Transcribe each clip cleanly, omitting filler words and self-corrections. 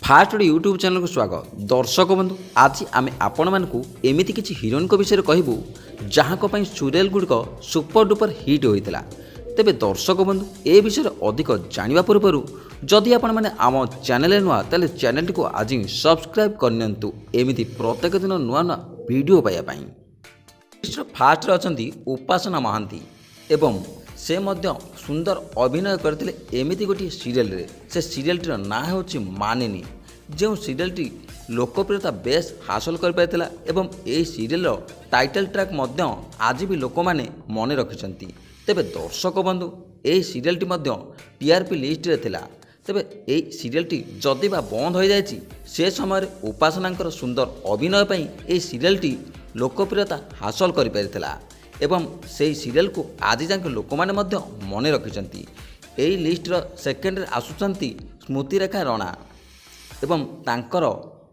Fast YouTube channel को स्वागत। दर्शक बंधु, आज आम आपण मानू एमती किसी हिरोइन विषय कहबू जहाँ सीरियल गुड़िक सुपर डुपर हिट होता। तेबे दर्शक बंधु ए विषय अधिक जाना पूर्व जदि आपण मैंने आम चैनल नुआ तेल चैनल को आज सब्सक्राइब करनियंतु एमती प्रत्येक दिन नुआ नुआ वीडियो पाइबा। फास्ट अच्छा उपासना महांती एवं से मध्य सुंदर अभिनय करते एमती गोटे सीरियल रे। से सीरियलटीर ना हो मानिनी, जो सीरियलटी लोकप्रियता बेस हासिल कर पाइथिला एवं ए सीरियल टाइटल ट्रैक मध्य आज भी लोक माने मने रखिछंती। तेबे दर्शक बंधु ए सीरियलटी मध्य टीआरपी लिस्ट रे थिला। तेबे ए सीरियलटी जदि बा बंद हो जायछि से समय उपासनांकर सुंदर अभिनय पई ए सीरियलटी लोकप्रियता हासिल कर पारिथिला एवं से सीरियल को आज जाके लोक माने मध्य मने रखिछंती। एही लिस्टर सेकेंड रे आसुचंती स्मृतिरेखा राणा एवं तांकर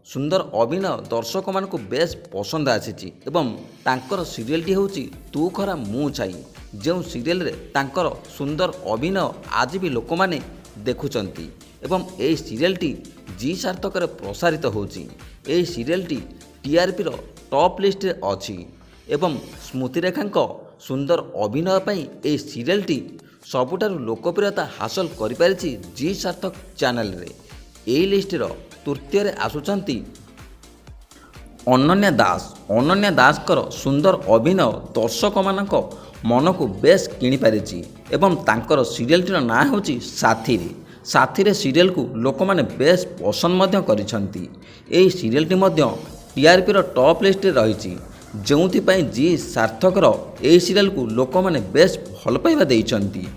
सुंदर अभिनय दर्शक मान को बेस पसंद आसी एवं तांकर सीरियलटी होची तू खरा मु छाई, जो सीरियल रे तांकर सुंदर अभिनय आज भी लोक माने देखुचंती एवं ए सीरियलटी जी सार्थक रे प्रसारित होची। ए सीरियलटी टीआरपी रो टॉप लिस्ट रे अछि एवं स्मृतिरेखा सुंदर अभिनय पई ए सीरियलटी सबुठारु लोकप्रियता हासिल करि पारिछि जी सार्थक चैनल रे। ए लिस्ट रो तृतीय रे आसुचंती अनन्या दास। अनन्या दास कर सुंदर अभिनय दर्शक मानक मन को बेस किनि पारिछि एवं तांकर सीरियलटीर ना होछि साथी रे। साथी रे सीरियल को लोक माने बेस पसंद मध्य करिसंती। एही सीरियलटी मध्य टीआरपी रो टॉप लिस्ट रे रहिछि, जोंथिपाई जी सार्थकर ए सीरियल को लोक माने बेस भल पाइबा देइचंती।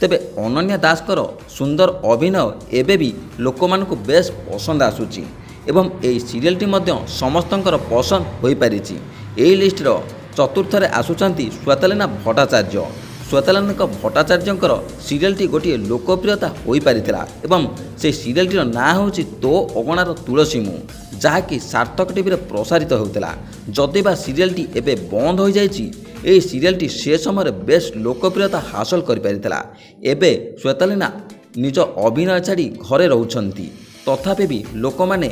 तेबे अनन्या दास कर सुंदर अभिनय एबे भी लोक मान को बेस पसंद आसुची एवं ए सीरियलटी मध्य समस्तंकर पसंद होई पारिछि। ए लिस्ट रो चतुर्थ रे आसुचंती श्वेतालीना भट्टाचार्य। श्वेतालीना भट्टाचार्यंकर सीरियलटी गोटे लोकप्रियता होई पारिथिला एवं से सीरियलटीर ना होची तो अगणार तुलसी मु, जहाँकि सार्थक टीवी रे प्रसारित होता। जदि बा सीरियलटी एबे बंद हो जाइछि ए सीरियलटी से समय बेस लोकप्रियता हासिल कर पारिथिला। एबे श्वेतालीना निज अभिनय छाड़ी घरे रहउछंती, तथापि भी लोक माने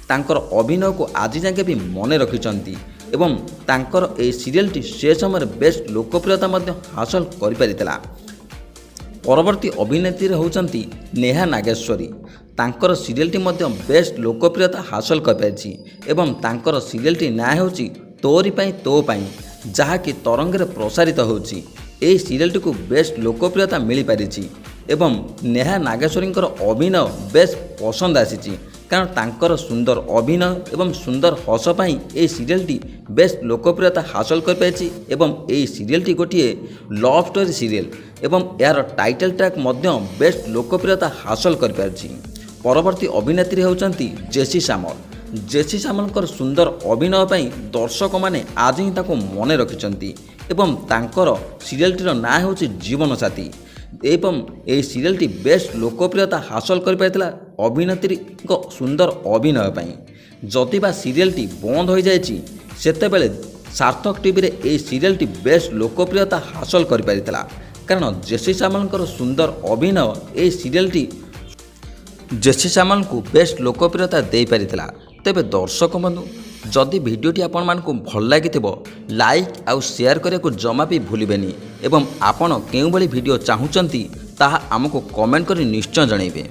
तांकर अभिनय को आज जाके भी मने रखिछंती एवं तांकर ए सीरियलटी से समय बेस लोकप्रियता मध्य हासिल कर पारिथिला। परवर्ती अभिनेत्री होउछंती नेहा नागेश्वरी। तांकर सीरियलटी मध्य बेस्ट लोकप्रियता हासिल कर पारिछि एवं तांकर सीरियलटी ना होछि तोरी पई तो पई, जहाँकि तरंग रे प्रसारित होछि। ए सीरियलटी को बेस्ट लोकप्रियता मिली पारिछि एवं नेहा नागेश्वरींकर अभिनय बेस पसंद आसीछि, कारण तांकर सुंदर अभिनय एवं सुंदर हस पई ए सीरियलटी बेस्ट लोकप्रियता हासिल कर पारिछि एवं ए सीरियलटी गोटिए लव स्टोरी सीरियल एवं यार टाइटल ट्रैक मध्य बेस्ट लोकप्रियता हासिल कर पारिछि। परवर्ती अभिनेत्री होउचंती जेसी सामल। जेसी सामलकर सुंदर अभिनय पई दर्शक माने आज ही ताको मने रखिचंती एवं तांकर सीरियलटीर ना होछि जीवन साथी एवं ए सीरियलटी बेस्ट लोकप्रियता हासिल कर पाइथिला अभिनेत्री सुंदर अभिनय पई। जदि बा सीरियलटी बंद हो जाइछि सेतेबेले सार्थक टीवी रे ए सीरियलटी बेस्ट लोकप्रियता हासिल कर पारिथिला, कारण जेसी सामलकर सुंदर अभिनय ए सीरियलटी जेसी सामल को बेस्ट लोकप्रियता दे पारिथिला। तेबे दर्शक बंधु, जदि वीडियोटी आपण मानकु भल लागिथिबो लाइक आउ शेयर करिया को जमा भी भूलिबेनी एवं आपण केउ भली वीडियो चाहुचंती ताहा हमको कमेंट करी निश्चय जणाइबे।